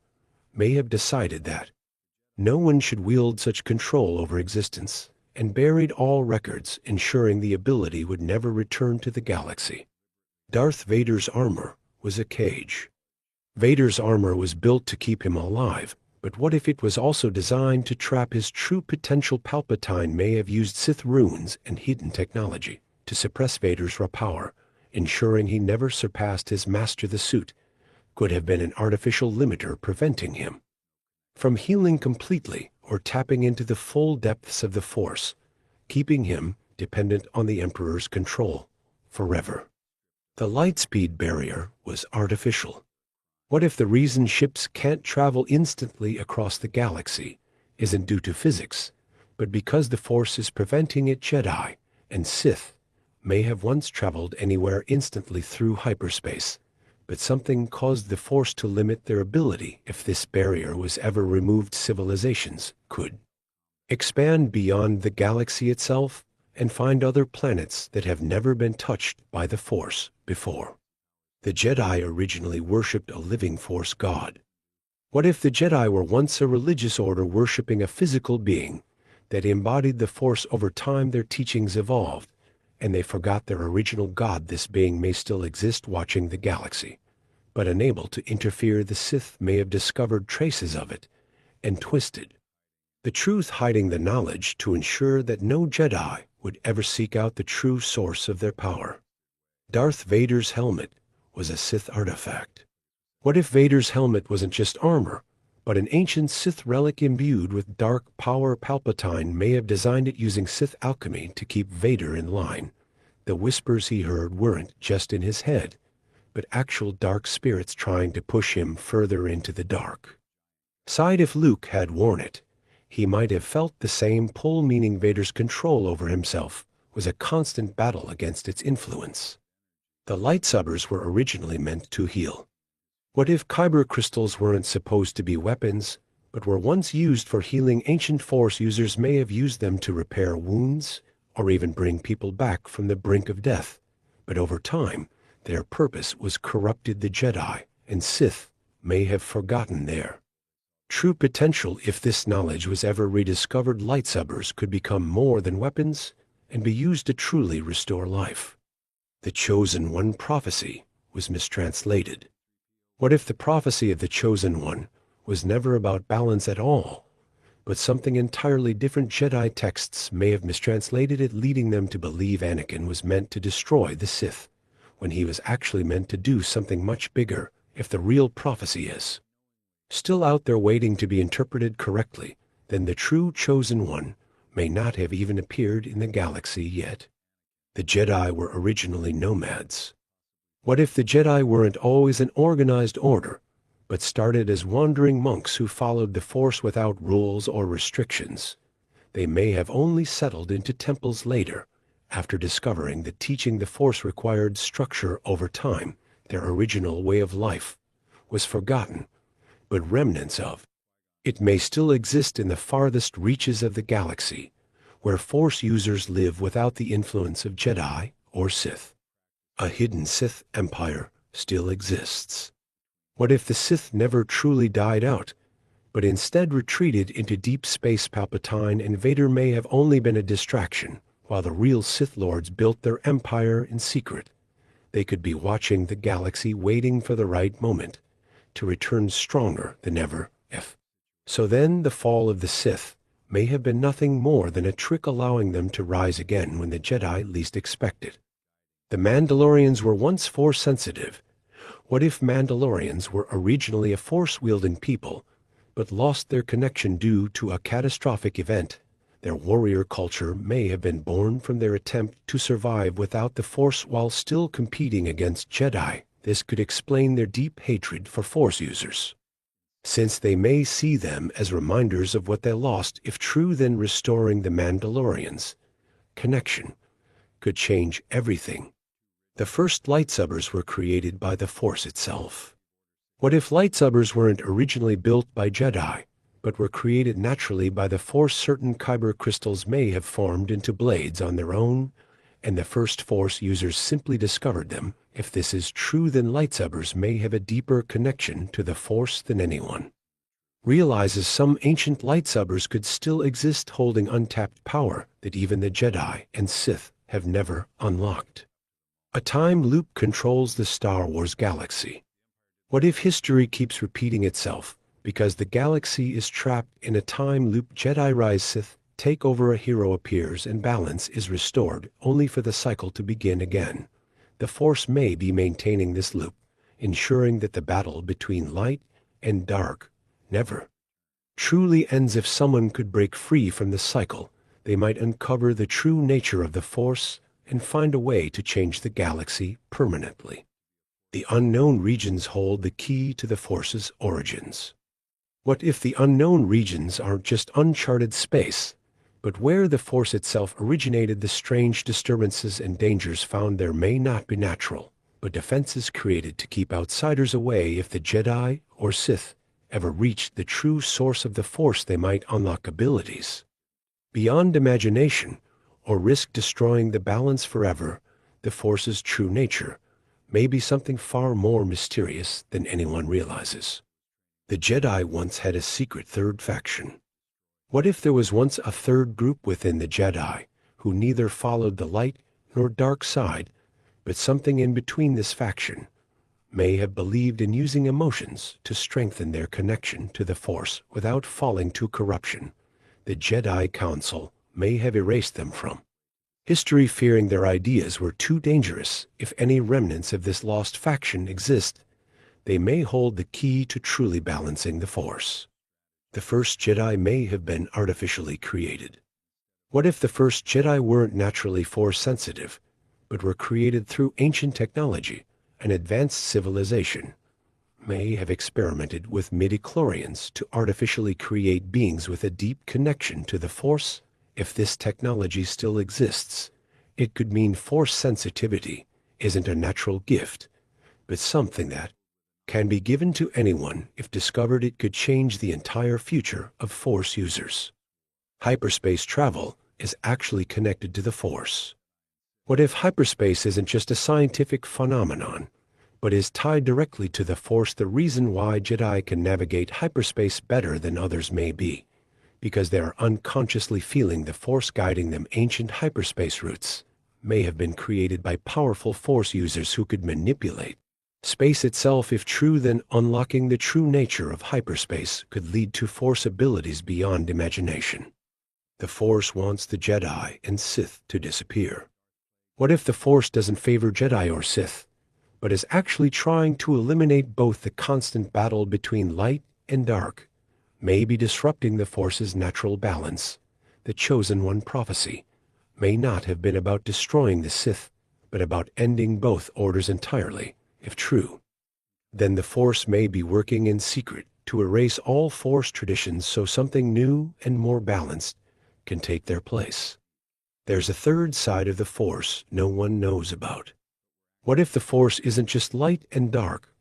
may have decided that no one should wield such control over existence and buried all records, ensuring the ability would never return to the galaxy. Darth Vader's armor was a cage. Vader's armor was built to keep him alive, but what if it was also designed to trap his true potential? Palpatine may have used Sith runes and hidden technology to suppress Vader's raw power, ensuring he never surpassed his master. The suit could have been an artificial limiter preventing him from healing completely or tapping into the full depths of the Force, keeping him dependent on the Emperor's control forever. The lightspeed barrier was artificial. What if the reason ships can't travel instantly across the galaxy isn't due to physics, but because the Force is preventing it? Jedi and Sith may have once traveled anywhere instantly through hyperspace, but something caused the Force to limit their ability. If this barrier was ever removed, civilizations could expand beyond the galaxy itself and find other planets that have never been touched by the Force before. The Jedi originally worshipped a living Force god. What if the Jedi were once a religious order worshipping a physical being that embodied the Force? Over time, their teachings evolved, and they forgot their original god. This being may still exist, watching the galaxy, but unable to interfere. The Sith may have discovered traces of it and twisted the truth, hiding the knowledge to ensure that no Jedi would ever seek out the true source of their power. Darth Vader's helmet was a Sith artifact. What if Vader's helmet wasn't just armor, but an ancient Sith relic imbued with dark power? Palpatine may have designed it using Sith alchemy to keep Vader in line. The whispers he heard weren't just in his head, but actual dark spirits trying to push him further into the dark side. If Luke had worn it, he might have felt the same pull, meaning Vader's control over himself was a constant battle against its influence. The lightsabers were originally meant to heal. What if kyber crystals weren't supposed to be weapons, but were once used for healing? Ancient Force users may have used them to repair wounds or even bring people back from the brink of death, but over time, their purpose was corrupted. The Jedi and Sith may have forgotten their true potential. If this knowledge was ever rediscovered, lightsabers could become more than weapons and be used to truly restore life. The Chosen One prophecy was mistranslated. What if the prophecy of the Chosen One was never about balance at all, but something entirely different? Jedi texts may have mistranslated it, leading them to believe Anakin was meant to destroy the Sith, when he was actually meant to do something much bigger. If the real prophecy is still out there waiting to be interpreted correctly, then the true Chosen One may not have even appeared in the galaxy yet. The Jedi were originally nomads. What if the Jedi weren't always an organized order, but started as wandering monks who followed the Force without rules or restrictions? They may have only settled into temples later, after discovering that teaching the Force required structure. Over time, their original way of life, was forgotten, but remnants of it may still exist in the farthest reaches of the galaxy, where Force users live without the influence of Jedi or Sith. A hidden Sith empire still exists. What if the Sith never truly died out, but instead retreated into deep space? Palpatine and Vader may have only been a distraction, while the real Sith Lords built their empire in secret. They could be watching the galaxy, waiting for the right moment to return stronger than ever. So then the fall of the Sith may have been nothing more than a trick allowing them to rise again when the Jedi least expected. The Mandalorians were once Force-sensitive. What if Mandalorians were originally a Force-wielding people, but lost their connection due to a catastrophic event? Their warrior culture may have been born from their attempt to survive without the Force while still competing against Jedi. This could explain their deep hatred for Force users, since they may see them as reminders of what they lost. If true, then restoring the Mandalorians' connection could change everything. The first lightsabers were created by the Force itself. What if lightsabers weren't originally built by Jedi, but were created naturally by the Force? Certain kyber crystals may have formed into blades on their own, and the first Force users simply discovered them. If this is true, then lightsabers may have a deeper connection to the Force than anyone realizes. Some ancient lightsabers could still exist, holding untapped power that even the Jedi and Sith have never unlocked. A time loop controls the Star Wars galaxy. What if history keeps repeating itself because the galaxy is trapped in a time loop? Jedi rise, Sith take over, a hero appears, and balance is restored, only for the cycle to begin again. The Force may be maintaining this loop, ensuring that the battle between light and dark never truly ends. If someone could break free from the cycle, they might uncover the true nature of the Force and find a way to change the galaxy permanently. The unknown regions hold the key to the Force's origins. What if the unknown regions aren't just uncharted space, but where the Force itself originated? The strange disturbances and dangers found there may not be natural, but defenses created to keep outsiders away. If the Jedi or Sith ever reached the true source of the Force, they might unlock abilities beyond imagination, or risk destroying the balance forever. The Force's true nature may be something far more mysterious than anyone realizes. The Jedi once had a secret third faction. What if there was once a third group within the Jedi, who neither followed the light nor dark side, but something in between? This faction may have believed in using emotions to strengthen their connection to the Force without falling to corruption. The Jedi Council may have erased them from history, fearing their ideas were too dangerous. If any remnants of this lost faction exist, they may hold the key to truly balancing the Force. The first Jedi may have been artificially created. What if the first Jedi weren't naturally Force-sensitive, but were created through ancient technology? An advanced civilization may have experimented with midi-chlorians to artificially create beings with a deep connection to the Force. If this technology still exists, it could mean Force sensitivity isn't a natural gift, but something that can be given to anyone. If discovered, it could change the entire future of Force users. Hyperspace travel is actually connected to the Force. What if hyperspace isn't just a scientific phenomenon, but is tied directly to the Force? The reason why Jedi can navigate hyperspace better than others may be because they are unconsciously feeling the Force guiding them. Ancient hyperspace routes may have been created by powerful Force users who could manipulate space itself. If true, then unlocking the true nature of hyperspace could lead to Force abilities beyond imagination. The Force wants the Jedi and Sith to disappear. What if the Force doesn't favor Jedi or Sith, but is actually trying to eliminate both? The constant battle between light and dark may be disrupting the Force's natural balance. The Chosen One prophecy may not have been about destroying the Sith, but about ending both orders entirely. If true, then the Force may be working in secret to erase all Force traditions so something new and more balanced can take their place. There's a third side of the Force no one knows about. What if the Force isn't just light and dark,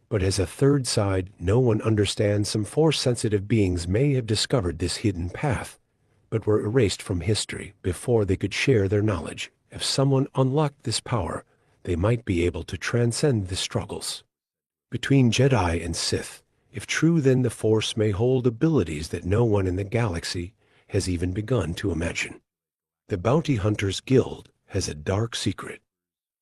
but has a third side no one understands? Some Force-sensitive beings may have discovered this hidden path, but were erased from history before they could share their knowledge. If someone unlocked this power, they might be able to transcend the struggles between Jedi and Sith. If true, then the Force may hold abilities that no one in the galaxy has even begun to imagine. The Bounty Hunters Guild has a dark secret.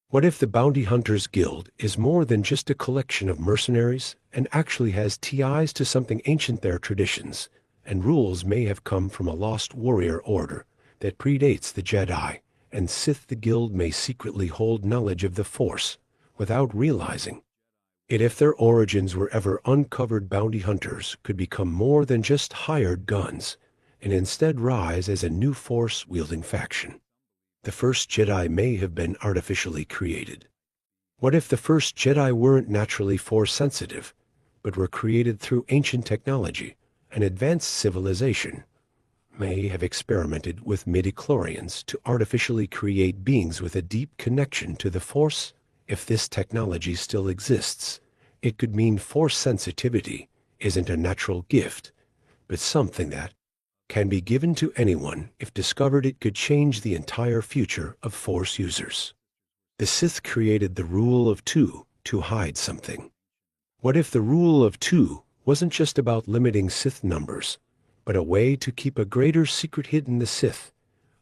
What if the Bounty Hunters Guild is more than just a collection of mercenaries and actually has ties to something ancient? Their traditions and rules may have come from a lost warrior order that predates the Jedi and Sith. The guild may secretly hold knowledge of the Force without realizing it. If their origins were ever uncovered, bounty hunters could become more than just hired guns and instead rise as a new Force-wielding faction. The first Jedi may have been artificially created. What if the first Jedi weren't naturally Force-sensitive, but were created through ancient technology? An advanced civilization may have experimented with midichlorians to artificially create beings with a deep connection to the Force. If this technology still exists, it could mean Force sensitivity isn't a natural gift, but something that can be given to anyone. If discovered, it could change the entire future of Force users. The Sith created the rule of two to hide something. What if the rule of two wasn't just about limiting Sith numbers, but a way to keep a greater secret hidden? The Sith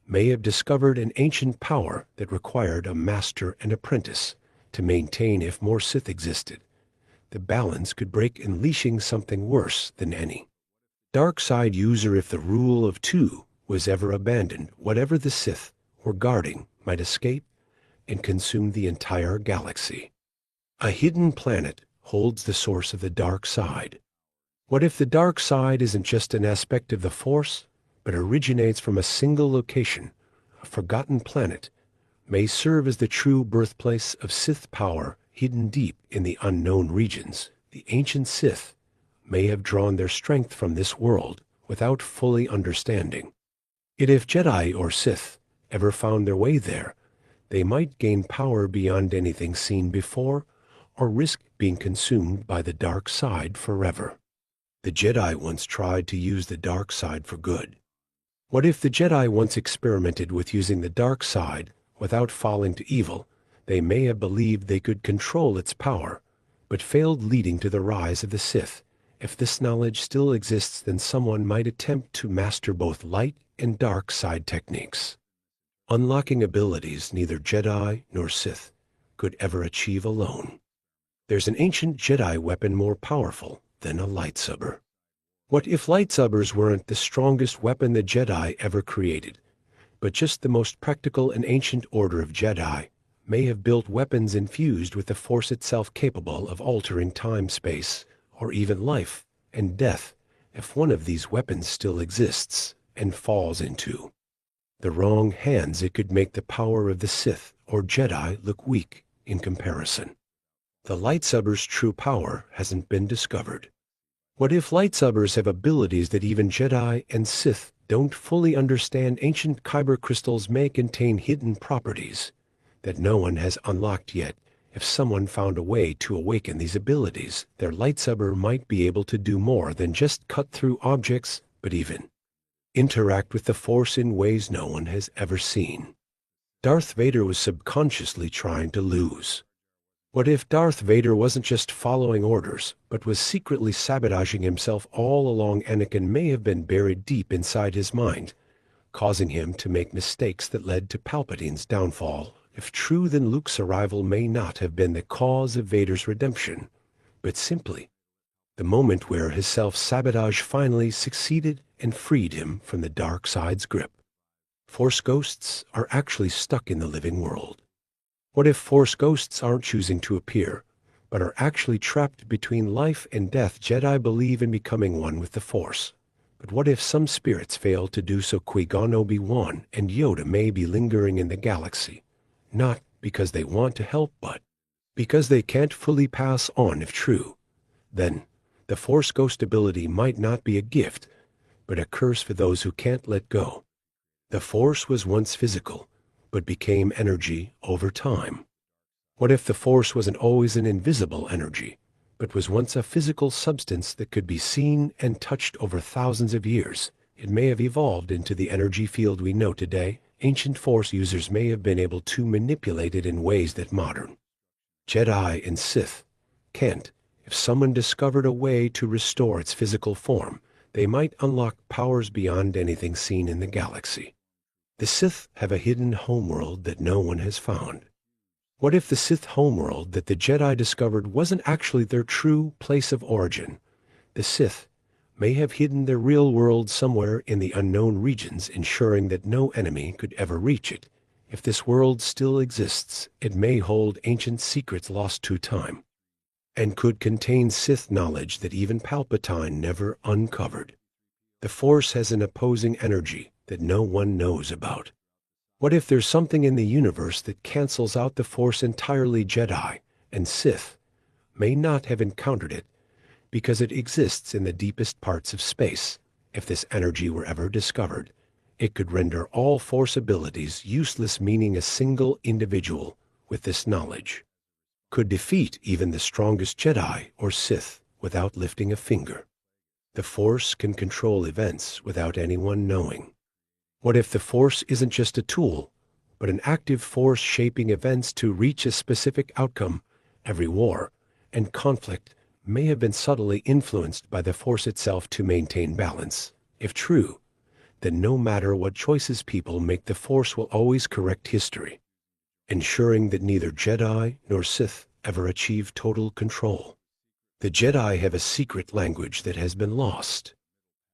may have discovered an ancient power that required a master and apprentice to maintain. If more Sith existed, the balance could break, unleashing something worse than any dark side user. If the rule of two was ever abandoned, whatever the Sith were guarding might escape and consume the entire galaxy. A hidden planet holds the source of the dark side. What if the dark side isn't just an aspect of the Force, but originates from a single location? A forgotten planet may serve as the true birthplace of Sith power, hidden deep in the unknown regions. The ancient Sith may have drawn their strength from this world without fully understanding it. If Jedi or Sith ever found their way there, they might gain power beyond anything seen before, or risk being consumed by the dark side forever. The Jedi once tried to use the dark side for good. What if the Jedi once experimented with using the dark side without falling to evil? They may have believed they could control its power, but failed, leading to the rise of the Sith. If this knowledge still exists, then someone might attempt to master both light and dark side techniques, unlocking abilities neither Jedi nor Sith could ever achieve alone. There's an ancient Jedi weapon more powerful than a lightsaber. What if lightsabers weren't the strongest weapon the Jedi ever created, but just the most practical? An ancient order of Jedi may have built weapons infused with the Force itself, capable of altering time, space, or even life and death. If one of these weapons still exists and falls into the wrong hands, it could make the power of the Sith or Jedi look weak in comparison. The lightsaber's true power hasn't been discovered. What if lightsabers have abilities that even Jedi and Sith don't fully understand? Ancient kyber crystals may contain hidden properties that no one has unlocked yet. If someone found a way to awaken these abilities, their lightsaber might be able to do more than just cut through objects, but even interact with the Force in ways no one has ever seen. Darth Vader was subconsciously trying to lose. What if Darth Vader wasn't just following orders, but was secretly sabotaging himself all along? Anakin may have been buried deep inside his mind, causing him to make mistakes that led to Palpatine's downfall. If true, then Luke's arrival may not have been the cause of Vader's redemption, but simply the moment where his self-sabotage finally succeeded and freed him from the dark side's grip. Force ghosts are actually stuck in the living world. What if Force ghosts aren't choosing to appear, but are actually trapped between life and death? Jedi believe in becoming one with the Force, but what if some spirits fail to do so? Qui-Gon, Obi-Wan, and Yoda may be lingering in the galaxy, not because they want to help, but because they can't fully pass on. If true, then the Force ghost ability might not be a gift, but a curse for those who can't let go. The Force was once physical, but became energy over time. What if the Force wasn't always an invisible energy, but was once a physical substance that could be seen and touched over thousands of years? It may have evolved into the energy field we know today. Ancient Force users may have been able to manipulate it in ways that modern Jedi and Sith can't. If someone discovered a way to restore its physical form, they might unlock powers beyond anything seen in the galaxy. The Sith have a hidden homeworld that no one has found. What if the Sith homeworld that the Jedi discovered wasn't actually their true place of origin? The Sith may have hidden their real world somewhere in the unknown regions, ensuring that no enemy could ever reach it. If this world still exists, it may hold ancient secrets lost to time, and could contain Sith knowledge that even Palpatine never uncovered. The Force has an opposing energy that no one knows about. What if there's something in the universe that cancels out the Force entirely? Jedi and Sith may not have encountered it because it exists in the deepest parts of space. If this energy were ever discovered, it could render all Force abilities useless, meaning a single individual with this knowledge could defeat even the strongest Jedi or Sith without lifting a finger. The Force can control events without anyone knowing. What if the Force isn't just a tool, but an active force shaping events to reach a specific outcome? Every war and conflict may have been subtly influenced by the Force itself to maintain balance. If true, then no matter what choices people make, the Force will always correct history, ensuring that neither Jedi nor Sith ever achieve total control. The Jedi have a secret language that has been lost.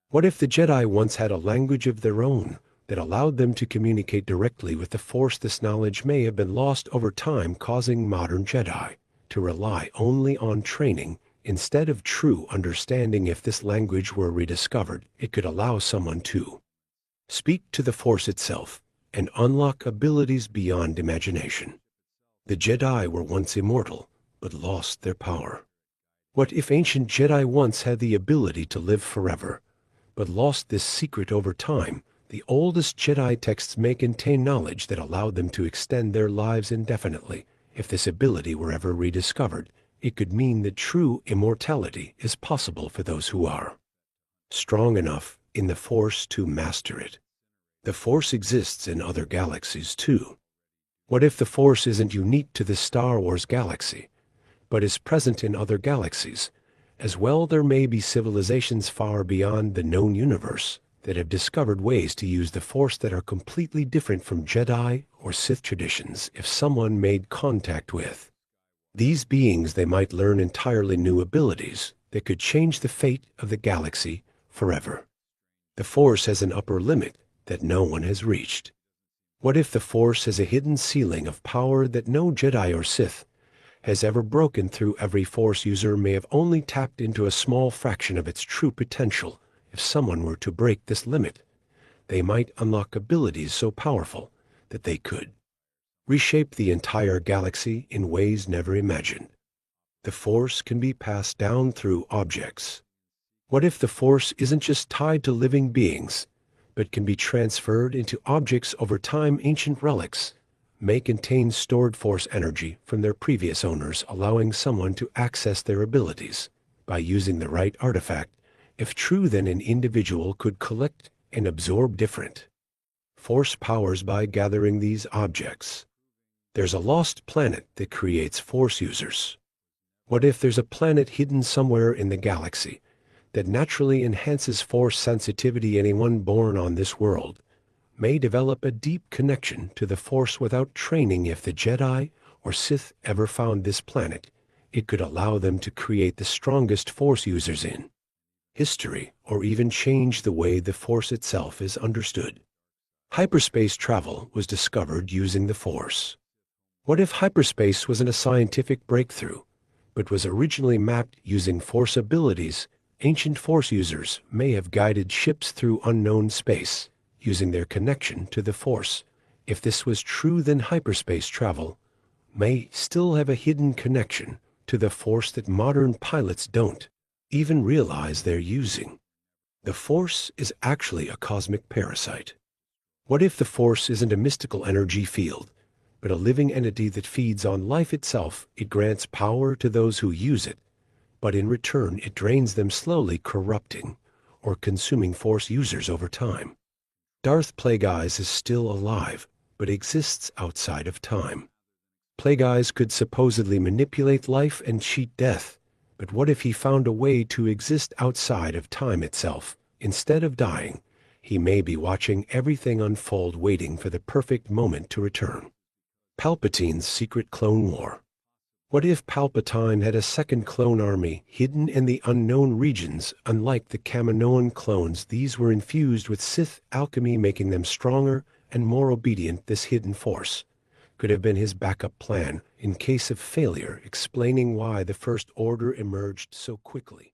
What if the Jedi once had a language of their own that allowed them to communicate directly with the Force? This knowledge may have been lost over time, causing modern Jedi to rely only on training instead of true understanding. If this language were rediscovered, it could allow someone to speak to the Force itself and unlock abilities beyond imagination. The Jedi were once immortal, but lost their power. What if ancient Jedi once had the ability to live forever, but lost this secret over time? The oldest Jedi texts may contain knowledge that allowed them to extend their lives indefinitely. If this ability were ever rediscovered, it could mean that true immortality is possible for those who are strong enough in the Force to master it. The Force exists in other galaxies too. What if the Force isn't unique to the Star Wars galaxy, but is present in other galaxies as well? There may be civilizations far beyond the known universe that have discovered ways to use the Force that are completely different from Jedi or Sith traditions. If someone made contact with these beings, they might learn entirely new abilities that could change the fate of the galaxy forever. The Force has an upper limit that no one has reached. What if the Force has a hidden ceiling of power that no Jedi or Sith has ever broken through? Every Force user may have only tapped into a small fraction of its true potential. If someone were to break this limit, they might unlock abilities so powerful that they could reshape the entire galaxy in ways never imagined. The Force can be passed down through objects. What if the Force isn't just tied to living beings, but can be transferred into objects over time? Ancient relics may contain stored Force energy from their previous owners, allowing someone to access their abilities by using the right artifact. If true, then an individual could collect and absorb different Force powers by gathering these objects. There's a lost planet that creates Force users. What if there's a planet hidden somewhere in the galaxy that naturally enhances Force sensitivity? Anyone born on this world may develop a deep connection to the Force without training. If the Jedi or Sith ever found this planet, it could allow them to create the strongest Force users in history, or even change the way the Force itself is understood. Hyperspace travel was discovered using the Force. What if hyperspace wasn't a scientific breakthrough, but was originally mapped using Force abilities? Ancient Force users may have guided ships through unknown space using their connection to the Force. If this was true, then hyperspace travel may still have a hidden connection to the Force that modern pilots don't even realize they're using. The Force is actually a cosmic parasite. What if the Force isn't a mystical energy field, but a living entity that feeds on life itself. It grants power to those who use it, but in return it drains them, slowly corrupting or consuming Force users over time. Darth Plagueis is still alive, but exists outside of time. Plagueis could supposedly manipulate life and cheat death, but what if he found a way to exist outside of time itself? Instead of dying, he may be watching everything unfold, waiting for the perfect moment to return. Palpatine's secret clone war. What if Palpatine had a second clone army hidden in the unknown regions? Unlike the Kaminoan clones, these were infused with Sith alchemy, making them stronger and more obedient. This hidden force could have been his backup plan in case of failure, explaining why the First Order emerged so quickly.